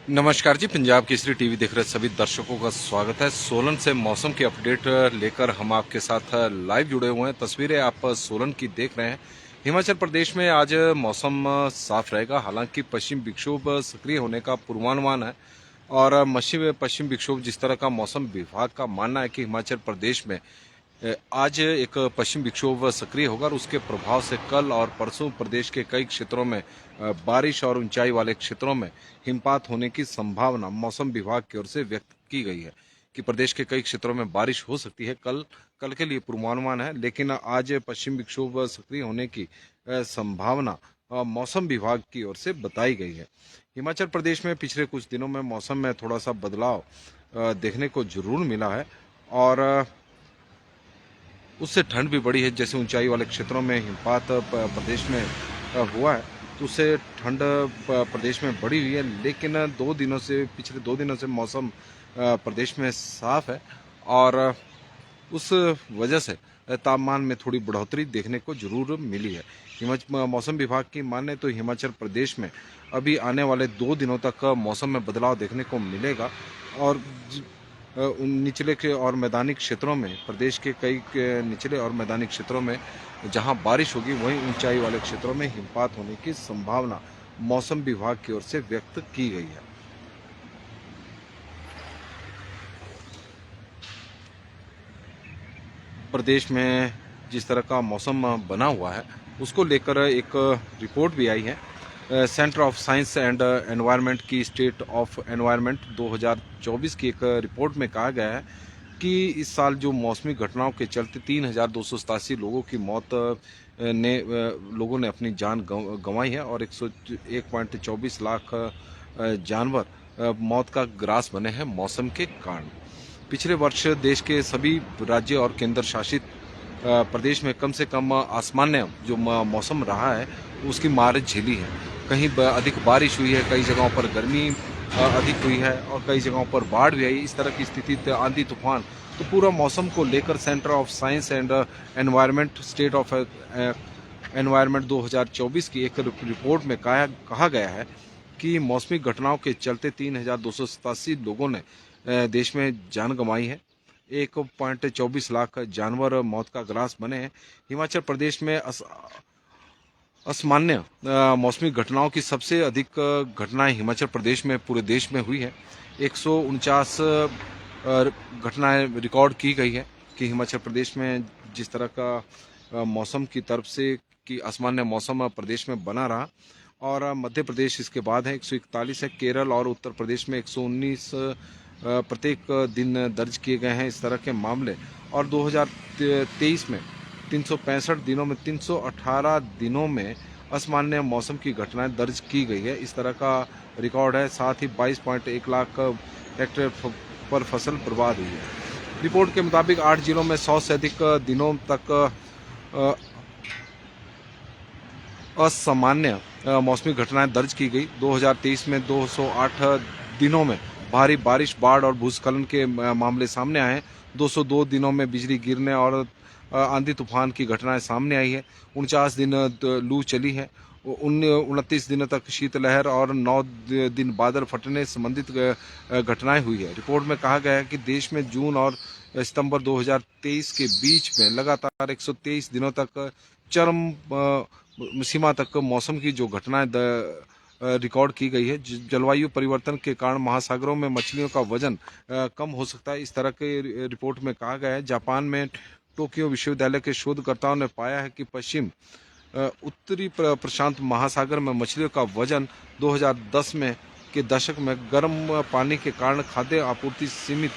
नमस्कार जी। पंजाब केसरी टीवी देख रहे सभी दर्शकों का स्वागत है। सोलन से मौसम की अपडेट लेकर हम आपके साथ लाइव जुड़े हुए हैं। तस्वीरें आप सोलन की देख रहे हैं। हिमाचल प्रदेश में आज मौसम साफ रहेगा, हालांकि पश्चिम विक्षोभ सक्रिय होने का पूर्वानुमान है और पश्चिम विक्षोभ जिस तरह का मौसम विभाग का मानना है कि हिमाचल प्रदेश में आज एक पश्चिम विक्षोभ सक्रिय होगा और उसके प्रभाव से कल और परसों प्रदेश के कई क्षेत्रों में बारिश और ऊंचाई वाले क्षेत्रों में हिमपात होने की संभावना मौसम विभाग की ओर से व्यक्त की गई है कि प्रदेश के कई क्षेत्रों में बारिश हो सकती है। कल के लिए पूर्वानुमान है, लेकिन आज पश्चिम विक्षोभ सक्रिय होने की संभावना मौसम विभाग की ओर से बताई गई है। हिमाचल प्रदेश में पिछले कुछ दिनों में मौसम में थोड़ा सा बदलाव देखने को जरूर मिला है और उससे ठंड भी बढ़ी है। जैसे ऊंचाई वाले क्षेत्रों में हिमपात प्रदेश में हुआ है, तो उससे ठंड प्रदेश में बढ़ी हुई है। लेकिन पिछले 2 दिनों से मौसम प्रदेश में साफ है और उस वजह से तापमान में थोड़ी बढ़ोतरी देखने को जरूर मिली है। मौसम विभाग की माने तो हिमाचल प्रदेश में अभी आने वाले 2 दिनों तक मौसम में बदलाव देखने को मिलेगा और उन निचले के और मैदानी क्षेत्रों में, प्रदेश के कई निचले और मैदानी क्षेत्रों में जहां बारिश होगी, वहीं ऊंचाई वाले क्षेत्रों में हिमपात होने की संभावना मौसम विभाग की ओर से व्यक्त की गई है। प्रदेश में जिस तरह का मौसम बना हुआ है, उसको लेकर एक रिपोर्ट भी आई है। Centre of science and environment की स्टेट ऑफ एनवायरनमेंट 2024 की एक रिपोर्ट में कहा गया है कि इस साल जो मौसमी घटनाओं के चलते 3,287 लोगों की मौत लोगों ने अपनी जान गंवाई है और 1.24 लाख जानवर मौत का ग्रास बने हैं मौसम के कारण। पिछले वर्ष देश के सभी राज्य और केंद्र शासित प्रदेश में कम से कम असामान्य जो मौसम रहा है, उसकी मार झेली है। कहीं अधिक बारिश हुई है, कई जगहों पर गर्मी अधिक हुई है और कई जगहों पर बाढ़ भी आई। इस तरह की स्थिति, आंधी तूफान, तो पूरा मौसम को लेकर centre of science and environment state of environment 2024 की एक रिपोर्ट में कहा गया है कि मौसमी घटनाओं के चलते 3,287 लोगों ने देश में जान गंवाई है। 1.24 लाख जानवर मौत का ग्रास बने हैं। हिमाचल प्रदेश में असामान्य मौसमी घटनाओं की सबसे अधिक घटनाएं हिमाचल प्रदेश में पूरे देश में हुई है। 149 घटनाएं रिकॉर्ड की गई है कि हिमाचल प्रदेश में जिस तरह का मौसम की तरफ से कि असामान्य मौसम प्रदेश में बना रहा और मध्य प्रदेश इसके बाद है। 141 है। केरल और उत्तर प्रदेश में 119 प्रत्येक दिन दर्ज किए गए हैं इस तरह के मामले और 2023 में 365 दिनों में 318 दिनों में असामान्य मौसम की घटनाएं दर्ज की गई है। इस तरह का रिकॉर्ड है। साथ ही 22.1 लाख हेक्टेयर पर फसल बर्बाद हुई है। रिपोर्ट के मुताबिक 8 जिलों में 100 से अधिक दिनों तक असामान्य मौसमी घटनाएं दर्ज की गई। 2023 में 208 दिनों में भारी बारिश, बाढ़ और भूस्खलन के मामले सामने आए हैं। 202 दिनों में बिजली गिरने और आंधी तूफान की घटनाएं सामने आई है। 49 दिन लू चली है। 29 दिनों तक शीतलहर और 9 दिन बादल फटने संबंधित घटनाएं हुई है। रिपोर्ट में कहा गया है कि देश में जून और सितंबर 2023 के बीच में लगातार 123 दिनों तक चरम सीमा तक मौसम की जो घटनाएं रिकॉर्ड की गई है। जलवायु परिवर्तन के कारण महासागरों में मछलियों का वजन कम हो सकता है, इस तरह के रिपोर्ट में कहा गया है। जापान में टोक्यो विश्वविद्यालय के शोधकर्ताओं ने पाया है कि पश्चिम उत्तरी प्रशांत महासागर में मछलियों का वजन 2010 में के दशक में गर्म पानी के कारण खाद्य आपूर्ति सीमित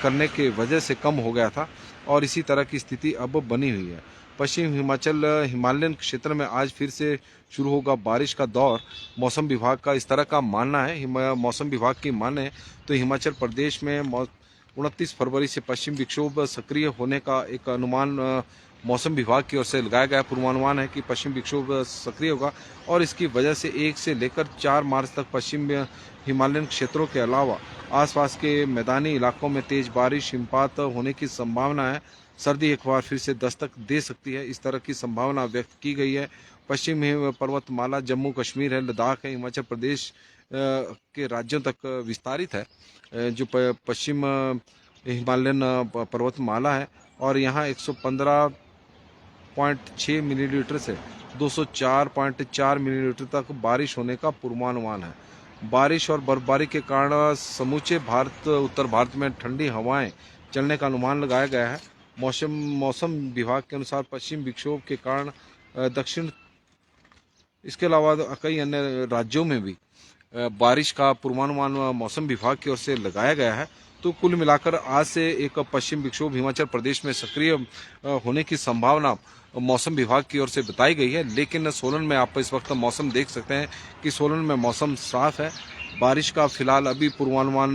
करने के वजह से कम हो गया था और इसी तरह की स्थिति अब बनी हुई है। पश्चिम हिमालयन क्षेत्र में आज फिर से शुरू होगा बारिश का दौर। मौसम विभाग का इस तरह का मानना है। मौसम विभाग की माने तो हिमाचल प्रदेश में 29 फरवरी से पश्चिम विक्षोभ सक्रिय होने का एक अनुमान मौसम विभाग की ओर से लगाया गया पूर्वानुमान है कि पश्चिम विक्षोभ सक्रिय होगा और इसकी वजह से 1 से लेकर 4 मार्च तक पश्चिम हिमालयन क्षेत्रों के अलावा आसपास के मैदानी इलाकों में तेज बारिश, हिमपात होने की संभावना है। सर्दी एक बार फिर से दस्तक दे सकती है, इस तरह की संभावना व्यक्त की गई है। पश्चिमी पर्वतमाला, जम्मू कश्मीर है, लद्दाख है, हिमाचल प्रदेश के राज्यों तक विस्तारित है, जो पश्चिम हिमालयन पर्वतमाला है, और यहाँ 115.6 मिलीलीटर से 204.4 मिलीलीटर तक बारिश होने का पूर्वानुमान है। बारिश और बर्फबारी के कारण समूचे उत्तर भारत में ठंडी हवाएं चलने का अनुमान लगाया गया है। मौसम विभाग के अनुसार पश्चिम विक्षोभ के कारण दक्षिण, इसके अलावा कई अन्य राज्यों में भी बारिश का पूर्वानुमान मौसम विभाग की ओर से लगाया गया है। तो कुल मिलाकर आज से एक पश्चिम विक्षोभ हिमाचल प्रदेश में सक्रिय होने की संभावना मौसम विभाग की ओर से बताई गई है। लेकिन सोलन में आप इस वक्त मौसम देख सकते हैं कि सोलन में मौसम साफ है। बारिश का फिलहाल अभी पूर्वानुमान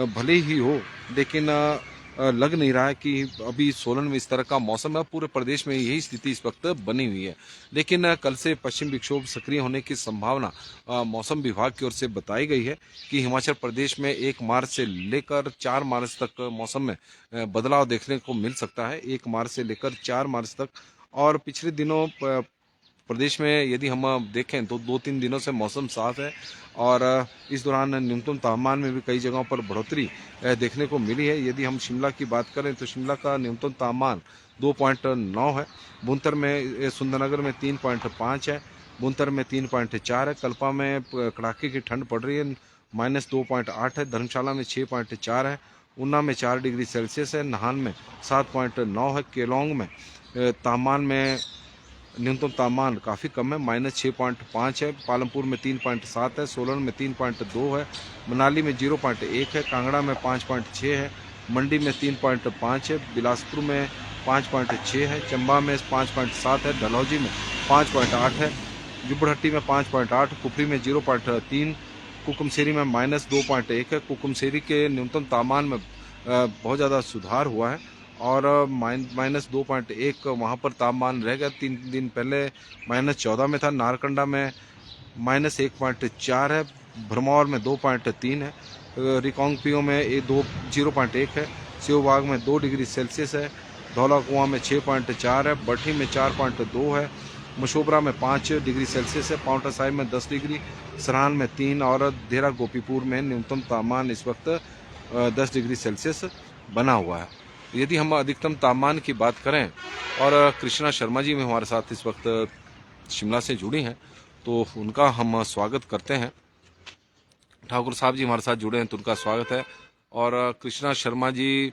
भले ही हो, लेकिन लग नहीं रहा है कि अभी सोलन में इस तरह का मौसम है। पूरे प्रदेश में यही स्थिति इस वक्त बनी हुई है। लेकिन कल से पश्चिम विक्षोभ सक्रिय होने की संभावना मौसम विभाग की ओर से बताई गई है कि हिमाचल प्रदेश में 1 मार्च से लेकर 4 मार्च तक मौसम में बदलाव देखने को मिल सकता है। 1 मार्च से लेकर 4 मार्च तक। और पिछले दिनों प्रदेश में यदि हम देखें तो 2-3 दिनों से मौसम साफ है, और इस दौरान न्यूनतम तापमान में भी कई जगहों पर बढ़ोतरी देखने को मिली है। यदि हम शिमला की बात करें तो शिमला का न्यूनतम तापमान 2.9 है, बुनतर में, सुंदरनगर में 3.5 है, बुनतर में 3.4 है, कल्पा में कड़ाके की ठंड पड़ रही है, -2.8 है, धर्मशाला में 6.4 है, ऊना में 4 डिग्री सेल्सियस है, नाहन में 7.9 है, केलोंग में तापमान में न्यूनतम तापमान काफ़ी कम है, -6.5 है, पालमपुर में 3.7 है, सोलन में 3.2 है, मनाली में 0.1 है, कांगड़ा में 5.6 है, मंडी में 3.5 है, बिलासपुर में 5.6 है, चंबा में 5.7 है, डलहौजी में 5.8 है, जुब्बड़हट्टी में 5.8, कुफरी में 0.3, कुकुमसेरी में -2.1 है। कुकुमसेरी के न्यूनतम तापमान में बहुत ज़्यादा सुधार हुआ है, और -2.1 वहाँ पर तापमान रह गया। 3 दिन पहले -14 में था। नारकंडा में -1.4 है, भरमौर में 2.3 है, रिकांगपिओ में 0.1 है, सेवबाग में 2 डिग्री सेल्सियस है, धौलाकुआं में 6.4 है, बठी में 4.2 है, मशोबरा में 5 डिग्री सेल्सियस है, पाउंटा साहिब में 10 डिग्री, सराहान में 3, और देहरा गोपीपुर में न्यूनतम तापमान इस वक्त 10 डिग्री सेल्सियस बना हुआ है। यदि हम अधिकतम तापमान की बात करें, और कृष्णा शर्मा जी में हमारे साथ इस वक्त शिमला से जुड़ी हैं, तो उनका हम स्वागत करते हैं। ठाकुर साहब जी हमारे साथ जुड़े हैं तो उनका स्वागत है। और Krishna Sharma ji,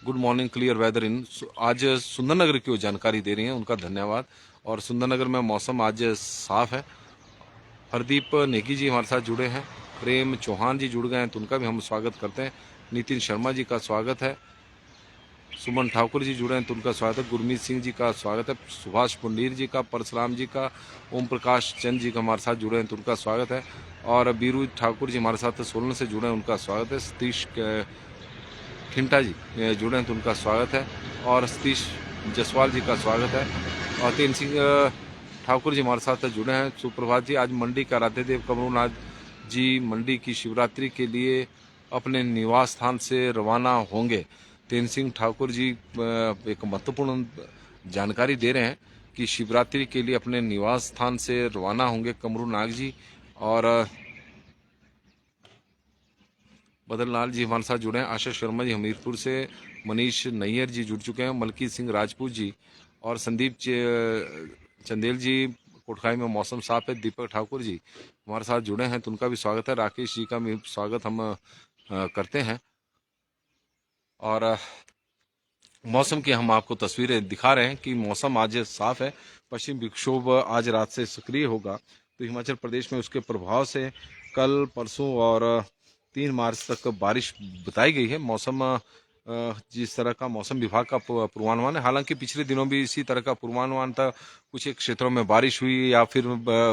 good morning, clear weather इन, आज सुंदरनगर की वो जानकारी दे रही हैं, उनका धन्यवाद। और सुंदरनगर में मौसम आज साफ है। हरदीप नेगी जी हमारे साथ जुड़े हैं, प्रेम चौहान जी जुड़ गए हैं तो उनका भी हम स्वागत करते हैं। नितिन शर्मा जी का स्वागत है, सुमन ठाकुर जी जुड़े हैं तो उनका स्वागत है, गुरमीत सिंह जी का स्वागत है, सुभाष पुंडीर जी का, परशुराम जी का, ओम प्रकाश चंद जी का हमारे साथ जुड़े हैं तो उनका स्वागत है, और बीरू ठाकुर जी हमारे साथ सोलन से जुड़े हैं, उनका स्वागत है। सतीश खिंटा जी जुड़े हैं तो उनका स्वागत है, और सतीश जसवाल जी का स्वागत है, और तेन सिंह ठाकुर जी हमारे साथ जुड़े हैं। सुप्रभात जी, आज मंडी का राधेदेव कमरूनाथ जी मंडी की शिवरात्रि के लिए अपने निवास स्थान से रवाना होंगे। तेन सिंह ठाकुर जी एक महत्वपूर्ण जानकारी दे रहे हैं कि शिवरात्रि के लिए अपने निवास स्थान से रवाना होंगे कमरू नाग जी। और बदललाल जी हमारे साथ जुड़े हैं, आशा शर्मा जी हमीरपुर से, मनीष नैयर जी जुड़ चुके हैं, मलकीत सिंह राजपूत जी, और संदीप चंदेल जी कोटखाई में मौसम साफ है। दीपक ठाकुर जी हमारे साथ जुड़े हैं तो उनका भी स्वागत है। राकेश जी का भी स्वागत हम करते हैं। और मौसम की हम आपको तस्वीरें दिखा रहे हैं कि मौसम आज साफ है। पश्चिम विक्षोभ आज रात से सक्रिय होगा तो हिमाचल प्रदेश में उसके प्रभाव से कल, परसों और 3 मार्च तक बारिश बताई गई है। मौसम जिस तरह का मौसम विभाग का पूर्वानुमान है, हालांकि पिछले दिनों भी इसी तरह का पूर्वानुमान था। कुछ एक क्षेत्रों में बारिश हुई या फिर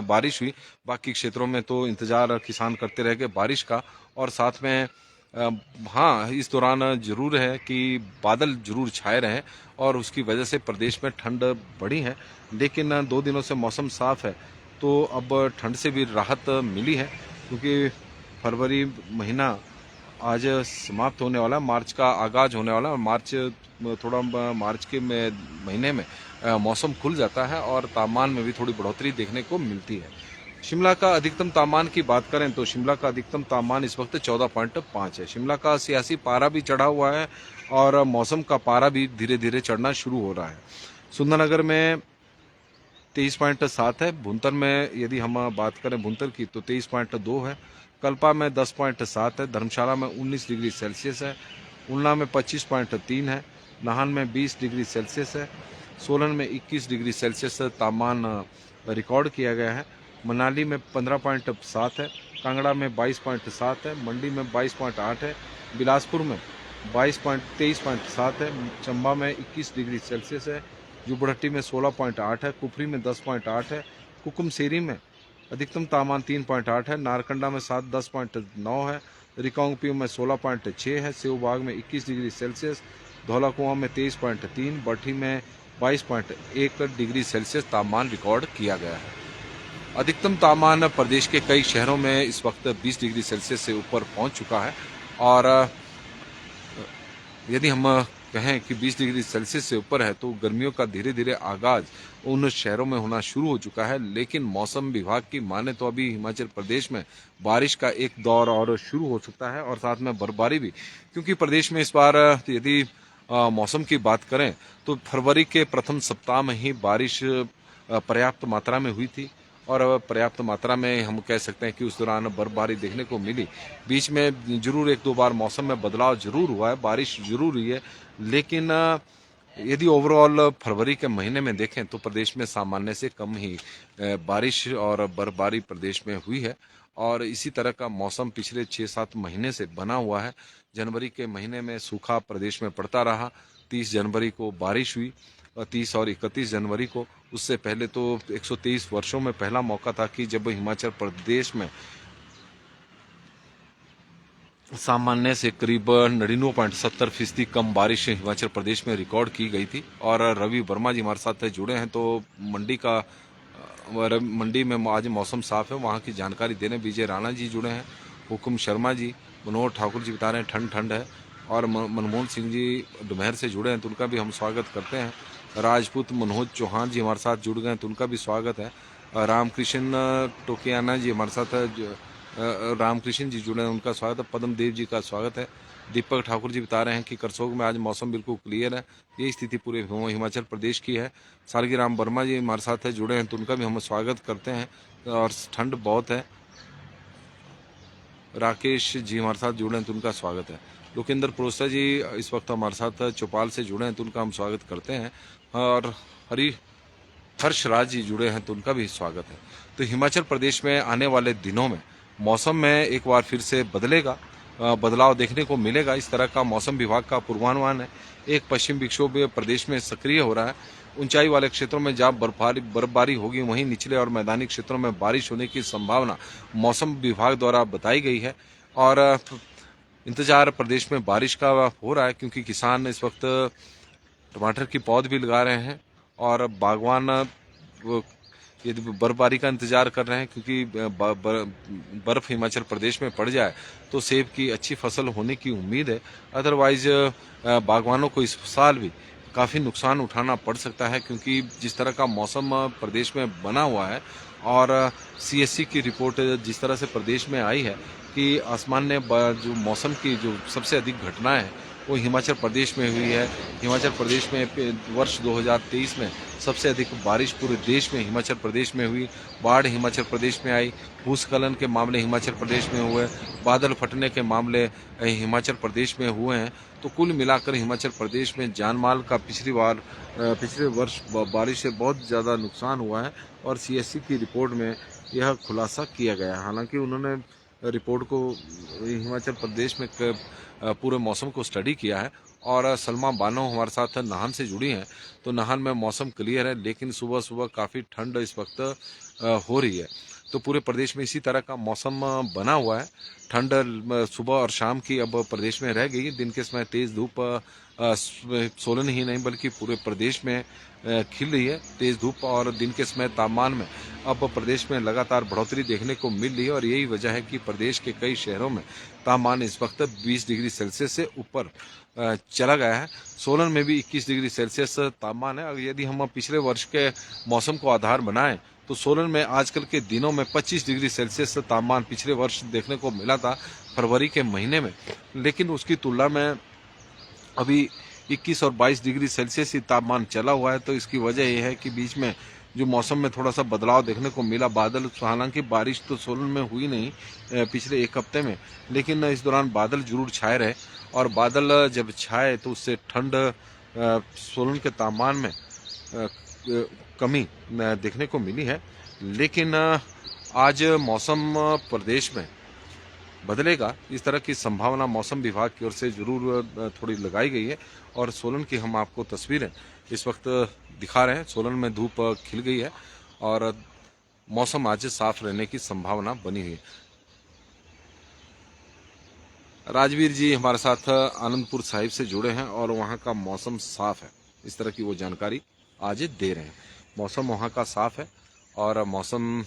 बारिश हुई, बाकी क्षेत्रों में तो इंतजार किसान करते रह गए बारिश का। और साथ में हाँ, इस दौरान जरूर है कि बादल जरूर छाए रहे और उसकी वजह से प्रदेश में ठंड बढ़ी है। लेकिन 2 दिनों से मौसम साफ है तो अब ठंड से भी राहत मिली है, क्योंकि फरवरी महीना आज समाप्त होने वाला है, मार्च का आगाज होने वाला है। मार्च के महीने में मौसम खुल जाता है और तापमान में भी थोड़ी बढ़ोतरी देखने को मिलती है। शिमला का अधिकतम तापमान की बात करें तो शिमला का अधिकतम तापमान इस वक्त 14.5 है। शिमला का सियासी पारा भी चढ़ा हुआ है और मौसम का पारा भी धीरे धीरे चढ़ना शुरू हो रहा है। सुंदरनगर में 23.7 है। भुंतर में यदि हम बात करें भुंतर की तो 23.2 है। कल्पा में 10.7 है। धर्मशाला में 19 डिग्री सेल्सियस है। उन्ना में 25.3 है। नाहन में 20 डिग्री सेल्सियस है। सोलन में 21 डिग्री सेल्सियस तापमान रिकॉर्ड किया गया है। मनाली में 15.7 है। कांगड़ा में 22.7 है। मंडी में 22.8 है। बिलासपुर में 23.7 है। चंबा में 21 डिग्री सेल्सियस है। जुबड़हट्टी में 16.8 है। कुफरी में 10.8 है। कुकुमसेरी में अधिकतम तापमान 3.8 है। नारकंडा में 10.9 है। रिकांगपिओ में 16.6 है। सेवबाग में 21 डिग्री सेल्सियस। धौलाकुआं में 23.3, बठी में 22.1 डिग्री सेल्सियस तापमान रिकॉर्ड किया गया है। अधिकतम तापमान प्रदेश के कई शहरों में इस वक्त 20 डिग्री सेल्सियस से ऊपर पहुंच चुका है और यदि हम कहें कि 20 डिग्री सेल्सियस से ऊपर है तो गर्मियों का धीरे धीरे आगाज उन शहरों में होना शुरू हो चुका है। लेकिन मौसम विभाग की माने तो अभी हिमाचल प्रदेश में बारिश का एक दौर और शुरू हो सकता है और साथ में बर्फबारी भी, क्योंकि प्रदेश में इस बार यदि मौसम की बात करें तो फरवरी के प्रथम सप्ताह में ही बारिश पर्याप्त मात्रा में हुई थी और पर्याप्त मात्रा में हम कह सकते हैं कि उस दौरान बर्फबारी देखने को मिली। बीच में जरूर एक दो बार मौसम में बदलाव जरूर हुआ है, बारिश जरूर हुई है, लेकिन यदि ओवरऑल फरवरी के महीने में देखें तो प्रदेश में सामान्य से कम ही बारिश और बर्फबारी प्रदेश में हुई है और इसी तरह का मौसम पिछले 6-7 महीने से बना हुआ है। जनवरी के महीने में सूखा प्रदेश में पड़ता रहा। 30 जनवरी को बारिश हुई और 30 और 31 जनवरी को। उससे पहले तो 123 वर्षों में पहला मौका था कि जब हिमाचल प्रदेश में सामान्य से करीब 99.70% कम बारिश हिमाचल प्रदेश में रिकॉर्ड की गई थी। और रवि वर्मा जी हमारे साथ जुड़े हैं तो मंडी में आज मौसम साफ है, वहाँ की जानकारी देने विजय राणा जी जुड़े हैं। हुकुम शर्मा जी, मनोहर ठाकुर जी बता रहे हैं ठंड ठंड है और मनमोहन सिंह जी डुमहर से जुड़े हैं तो उनका भी हम स्वागत करते हैं। राजपूत मनोज चौहान जी हमारे साथ जुड़ गए हैं तो उनका भी स्वागत है। रामकृष्ण टोकियाना जी हमारे साथ रामकृष्ण जी जुड़े हैं, उनका स्वागत है। पद्म देव जी का स्वागत है। दीपक ठाकुर जी बता रहे हैं कि करसोग में आज मौसम बिल्कुल क्लियर है, ये स्थिति पूरे हिमाचल प्रदेश की है। सालगिराम वर्मा जी हमारे साथ है जुड़े हैं तो उनका भी हम स्वागत करते हैं और ठंड बहुत है। राकेश जी हमारे साथ जुड़े हैं तो उनका स्वागत है। लोकेंद्र प्रोसा जी इस वक्त हमारे साथ चौपाल से जुड़े हैं तो उनका हम स्वागत करते हैं और हर्षराज जी जुड़े हैं तो उनका भी स्वागत है। तो हिमाचल प्रदेश में आने वाले दिनों में मौसम में एक बार फिर से बदलाव देखने को मिलेगा, इस तरह का मौसम विभाग का पूर्वानुमान है। एक पश्चिम विक्षोभ प्रदेश में सक्रिय हो रहा है। ऊंचाई वाले क्षेत्रों में जहां बर्फबारी होगी वहीं निचले और मैदानी क्षेत्रों में बारिश होने की संभावना मौसम विभाग द्वारा बताई गई है और इंतजार प्रदेश में बारिश का हो रहा है, क्योंकि किसान इस वक्त टमाटर की पौध भी लगा रहे हैं और बागवान यदि बर्फबारी का इंतजार कर रहे हैं, क्योंकि बर्फ हिमाचल प्रदेश में पड़ जाए तो सेब की अच्छी फसल होने की उम्मीद है। अदरवाइज बागवानों को इस साल भी काफ़ी नुकसान उठाना पड़ सकता है, क्योंकि जिस तरह का मौसम प्रदेश में बना हुआ है और सीएससी की रिपोर्ट जिस तरह से प्रदेश में आई है कि आसमान ने जो मौसम की जो सबसे अधिक घटनाएं हैं वो हिमाचल प्रदेश में हुई है। हिमाचल प्रदेश में वर्ष 2023 में सबसे अधिक बारिश पूरे देश में हिमाचल प्रदेश में हुई। बाढ़ हिमाचल प्रदेश में आई। भूस्खलन के मामले हिमाचल प्रदेश में हुए। बादल फटने के मामले हिमाचल प्रदेश में हुए हैं। तो कुल मिलाकर हिमाचल प्रदेश में जानमाल का पिछले वर्ष बारिश से बहुत ज़्यादा नुकसान हुआ है और सीएससी की रिपोर्ट में यह खुलासा किया गया। हालांकि उन्होंने रिपोर्ट को हिमाचल प्रदेश में पूरे मौसम को स्टडी किया है। और सलमा बानो हमारे साथ नाहन से जुड़ी हैं तो नाहन में मौसम क्लियर है, लेकिन सुबह सुबह काफ़ी ठंड इस वक्त हो रही है। तो पूरे प्रदेश में इसी तरह का मौसम बना हुआ है। ठंड सुबह और शाम की अब प्रदेश में रह गई है। दिन के समय तेज धूप सोलन ही नहीं बल्कि पूरे प्रदेश में खिल रही है तेज धूप, और दिन के समय तापमान में अब प्रदेश में लगातार बढ़ोतरी देखने को मिल रही है। और यही वजह है कि प्रदेश के कई शहरों में तापमान इस वक्त 20 डिग्री सेल्सियस से ऊपर चला गया है। सोलन में भी 21 डिग्री सेल्सियस तापमान है। अगर यदि हम पिछले वर्ष के मौसम को आधार बनाएं तो सोलन में आजकल के दिनों में 25 डिग्री सेल्सियस तापमान पिछले वर्ष देखने को मिला था फरवरी के महीने में, लेकिन उसकी तुलना में अभी 21 और 22 डिग्री सेल्सियस ही तापमान चला हुआ है। तो इसकी वजह यह है कि बीच में जो मौसम में थोड़ा सा बदलाव देखने को मिला। बादल, हालांकि बारिश तो सोलन में हुई नहीं पिछले एक हफ्ते में, लेकिन इस दौरान बादल जरूर छाए रहे, और बादल जब छाए तो उससे ठंड सोलन के तापमान में कमी देखने को मिली है। लेकिन आज मौसम प्रदेश में बदलेगा इस तरह की संभावना मौसम विभाग की ओर से जरूर थोड़ी लगाई गई है। और सोलन की हम आपको तस्वीरें इस वक्त दिखा रहे हैं। सोलन में धूप खिल गई है और मौसम आज साफ रहने की संभावना बनी हुई है। राजवीर जी हमारे साथ आनंदपुर साहिब से जुड़े हैं और वहाँ का मौसम साफ है, इस तरह की वो जानकारी आज दे रहे हैं। मौसम वहाँ का साफ है और मौसम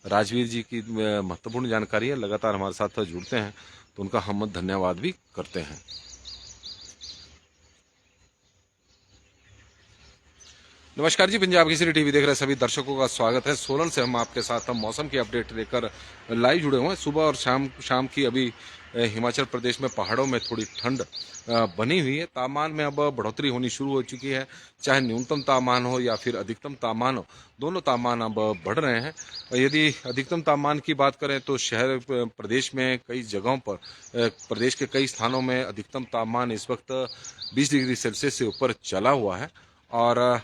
राजवीर जी की महत्वपूर्ण जानकारी है। लगातार हमारे साथ जुड़ते हैं तो उनका हम धन्यवाद भी करते हैं। नमस्कार जी, पंजाब केसरी टीवी देख रहे सभी दर्शकों का स्वागत है। सोलन से हम आपके साथ मौसम की अपडेट लेकर लाइव जुड़े हुए हैं। सुबह और शाम की अभी हिमाचल प्रदेश में पहाड़ों में थोड़ी ठंड बनी हुई है। तापमान में अब बढ़ोतरी होनी शुरू हो चुकी है। चाहे न्यूनतम तापमान हो या फिर अधिकतम तापमान हो, दोनों तापमान अब बढ़ रहे हैं। यदि अधिकतम तापमान की बात करें तो शहर प्रदेश में कई जगहों पर, प्रदेश के कई स्थानों में अधिकतम तापमान इस वक्त 20 डिग्री सेल्सियस से ऊपर चला हुआ है। और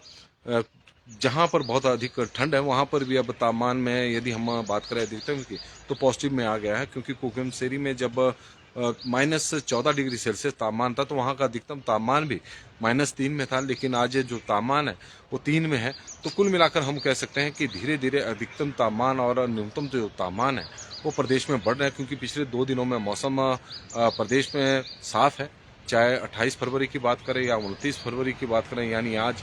जहाँ पर बहुत अधिक ठंड है वहाँ पर भी अब तापमान में यदि हम बात करें अधिकतम की तो पॉजिटिव में आ गया है, क्योंकि कुकुमसेरी में जब -14 डिग्री सेल्सियस तापमान था तो वहाँ का अधिकतम तापमान भी -3 में था, लेकिन आज जो तापमान है वो 3 में है। तो कुल मिलाकर हम कह सकते हैं कि धीरे धीरे अधिकतम तापमान और न्यूनतम जो तापमान है वो प्रदेश में बढ़ रहे हैं, क्योंकि पिछले 2 दिनों में मौसम प्रदेश में साफ है। चाहे 28 फरवरी की बात करें या 29 फरवरी की बात करें, यानी आज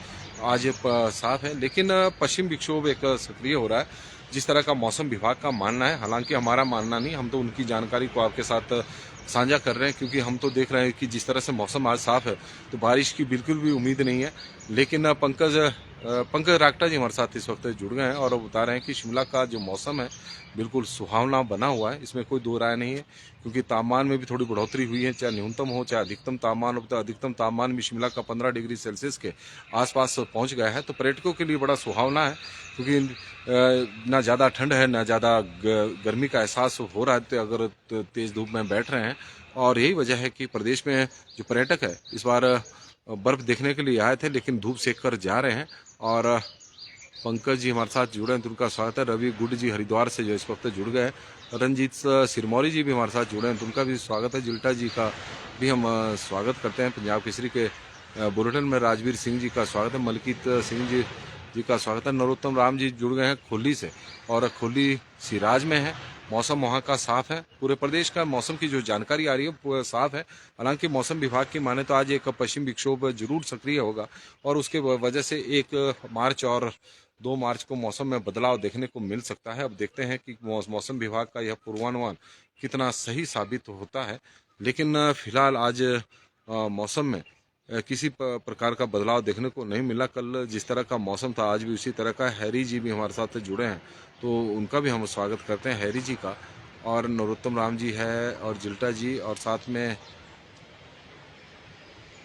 साफ है। लेकिन पश्चिम विक्षोभ एक सक्रिय हो रहा है, जिस तरह का मौसम विभाग का मानना है। हालांकि हमारा मानना नहीं, हम तो उनकी जानकारी को आपके साथ साझा कर रहे हैं, क्योंकि हम तो देख रहे हैं कि जिस तरह से मौसम आज साफ है तो बारिश की बिल्कुल भी उम्मीद नहीं है। लेकिन पंकज राक्टा जी हमारे साथ इस वक्त जुड़ गए हैं और बता रहे हैं कि शिमला का जो मौसम है बिल्कुल सुहावना बना हुआ है, इसमें कोई दो राय नहीं है, क्योंकि तापमान में भी थोड़ी बढ़ोतरी हुई है। चाहे न्यूनतम हो चाहे अधिकतम तापमान हो, तो अधिकतम तापमान भी शिमला का 15 डिग्री सेल्सियस के आसपास पहुंच गया है। तो पर्यटकों के लिए बड़ा सुहावना है, क्योंकि ना ज़्यादा ठंड है ना ज़्यादा गर्मी का एहसास हो रहा है तो अगर तेज़ धूप में बैठ रहे हैं। और यही वजह है कि प्रदेश में जो पर्यटक है इस बार बर्फ़ देखने के लिए आए थे, लेकिन धूप सेक कर जा रहे हैं। और पंकज जी हमारे साथ जुड़े हैं तो उनका स्वागत है। रवि गुड जी हरिद्वार से जो इस वक्त जुड़ गए, रंजीत सिरमौरी जी भी हमारे साथ जुड़े हैं तो उनका भी स्वागत है। जिल्टा जी का भी हम स्वागत करते हैं। पंजाब केसरी के बुलेटिन में राजवीर सिंह जी का स्वागत है। मलकीत सिंह जी का स्वागत है। नरोत्तम राम जी जुड़ गए हैं खोली से, और खोली सिराज में है। मौसम वहाँ का साफ है। पूरे प्रदेश का मौसम की जो जानकारी आ रही है वो साफ है। हालांकि मौसम विभाग की माने तो आज एक पश्चिम विक्षोभ जरूर सक्रिय होगा और उसके वजह से 1 मार्च और 2 मार्च को मौसम में बदलाव देखने को मिल सकता है। अब देखते हैं कि मौसम विभाग का यह पूर्वानुमान कितना सही साबित होता है। लेकिन फिलहाल आज मौसम में किसी प्रकार का बदलाव देखने को नहीं मिला। कल जिस तरह का मौसम था आज भी उसी तरह का। हैरी जी भी हमारे साथ जुड़े हैं तो उनका भी हम स्वागत करते हैं, हैरी जी का। और नरोत्तम राम जी है और जिल्टा जी, और साथ में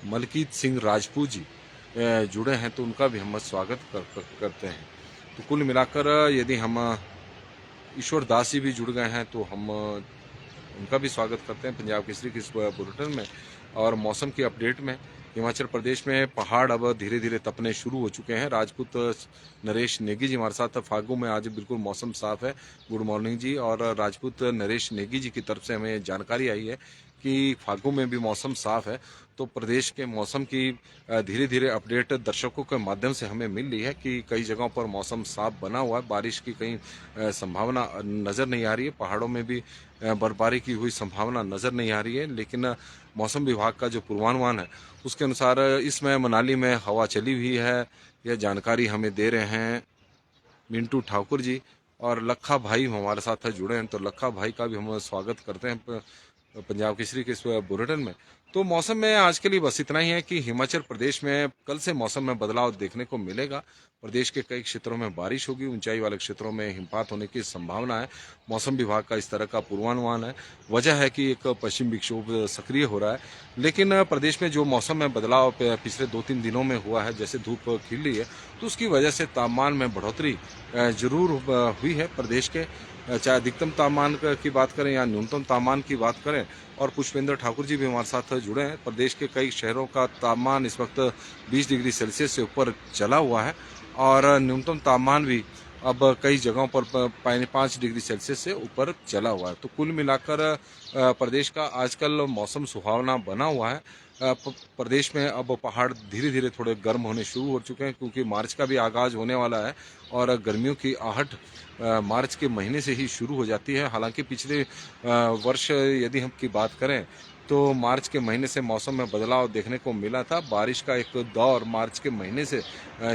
मलकीत सिंह राजपूत जी जुड़े हैं तो उनका भी हम स्वागत करते हैं। तो कुल मिलाकर यदि हम ईश्वर दास जी भी जुड़ गए हैं तो हम उनका भी स्वागत करते हैं पंजाब केसरी की इस बुलेटिन में। और मौसम की अपडेट में हिमाचल प्रदेश में पहाड़ अब धीरे धीरे तपने शुरू हो चुके हैं। राजपूत नरेश नेगी जी हमारे साथ फागू में आज बिल्कुल मौसम साफ है। गुड मॉर्निंग जी। और राजपूत नरेश नेगी जी की तरफ से हमें जानकारी आई है कि फागु में भी मौसम साफ है। तो प्रदेश के मौसम की धीरे धीरे अपडेट दर्शकों के माध्यम से हमें मिल रही है कि कई जगहों पर मौसम साफ बना हुआ है, बारिश की कहीं संभावना नज़र नहीं आ रही है। पहाड़ों में भी बर्फबारी की हुई संभावना नज़र नहीं आ रही है, लेकिन मौसम विभाग का जो पूर्वानुमान है उसके अनुसार इस समय मनाली में हवा चली हुई है। यह जानकारी हमें दे रहे हैं मिंटू ठाकुर जी, और लखा भाई हमारे साथ जुड़े हैं। तो लखा भाई का भी हम स्वागत करते हैं पंजाब केसरी के इस बुलेटिन में। तो मौसम में आज के लिए बस इतना ही है कि हिमाचल प्रदेश में कल से मौसम में बदलाव देखने को मिलेगा। प्रदेश के कई क्षेत्रों में बारिश होगी, ऊंचाई वाले क्षेत्रों में हिमपात होने की संभावना है। मौसम विभाग का इस तरह का पूर्वानुमान है। वजह है कि एक पश्चिम विक्षोभ सक्रिय हो रहा है, लेकिन प्रदेश में जो मौसम में बदलाव पिछले 2-3 दिनों में हुआ है, जैसे धूप खिल रही है, तो उसकी वजह से तापमान में बढ़ोतरी जरूर हुई है प्रदेश के। चाहे अधिकतम तापमान की बात करें या न्यूनतम तापमान की बात करें। और पुष्पेंद्र ठाकुर जी भी हमारे साथ जुड़े हैं। प्रदेश के कई शहरों का तापमान इस वक्त 20 डिग्री सेल्सियस से ऊपर चला हुआ है, और न्यूनतम तापमान भी अब कई जगहों पर 5 डिग्री सेल्सियस से ऊपर चला हुआ है। तो कुल मिलाकर प्रदेश का आजकल मौसम सुहावना बना हुआ है। प्रदेश में अब पहाड़ धीरे धीरे थोड़े गर्म होने शुरू हो चुके हैं, क्योंकि मार्च का भी आगाज होने वाला है और गर्मियों की आहट मार्च के महीने से ही शुरू हो जाती है। हालांकि पिछले वर्ष यदि हम की बात करें तो मार्च के महीने से मौसम में बदलाव देखने को मिला था। बारिश का एक दौर मार्च के महीने से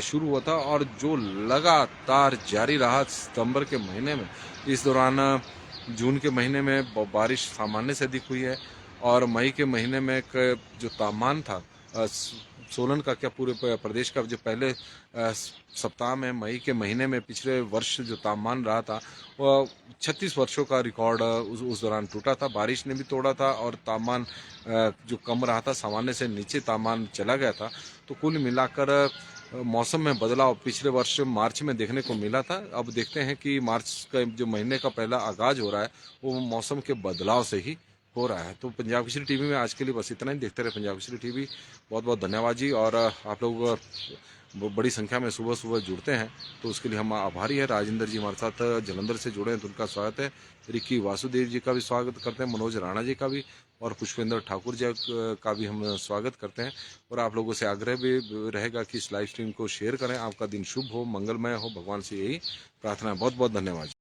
शुरू हुआ था, और जो लगातार जारी रहा सितंबर के महीने में। इस दौरान जून के महीने में बारिश सामान्य से अधिक हुई है, और मई के महीने में जो तापमान था सोलन का क्या पूरे प्रदेश का जो पहले सप्ताह में मई के महीने में पिछले वर्ष जो तापमान रहा था वह 36 वर्षों का रिकॉर्ड उस दौरान टूटा था। बारिश ने भी तोड़ा था, और तापमान जो कम रहा था, सामान्य से नीचे तापमान चला गया था। तो कुल मिलाकर मौसम में बदलाव पिछले वर्ष मार्च में देखने को मिला था। अब देखते हैं कि मार्च का जो महीने का पहला आगाज हो रहा है वो मौसम के बदलाव से ही हो रहा है। तो पंजाब केसरी टीवी में आज के लिए बस इतना ही। देखते रहे पंजाब केसरी टीवी। बहुत बहुत धन्यवाद जी। और आप लोग बड़ी संख्या में सुबह सुबह जुड़ते हैं, तो उसके लिए हम आभारी हैं। राजेंद्र जी हमारे साथ जलंधर से जुड़े हैं, तो उनका स्वागत है। रिक्की वासुदेव जी का भी स्वागत करते हैं, मनोज राणा जी का भी, और पुष्पेंद्र ठाकुर जी का भी हम स्वागत करते हैं। और आप लोगों से आग्रह भी रहेगा कि इस लाइव स्ट्रीम को शेयर करें। आपका दिन शुभ हो, मंगलमय हो, भगवान से यही प्रार्थना है। बहुत बहुत धन्यवाद।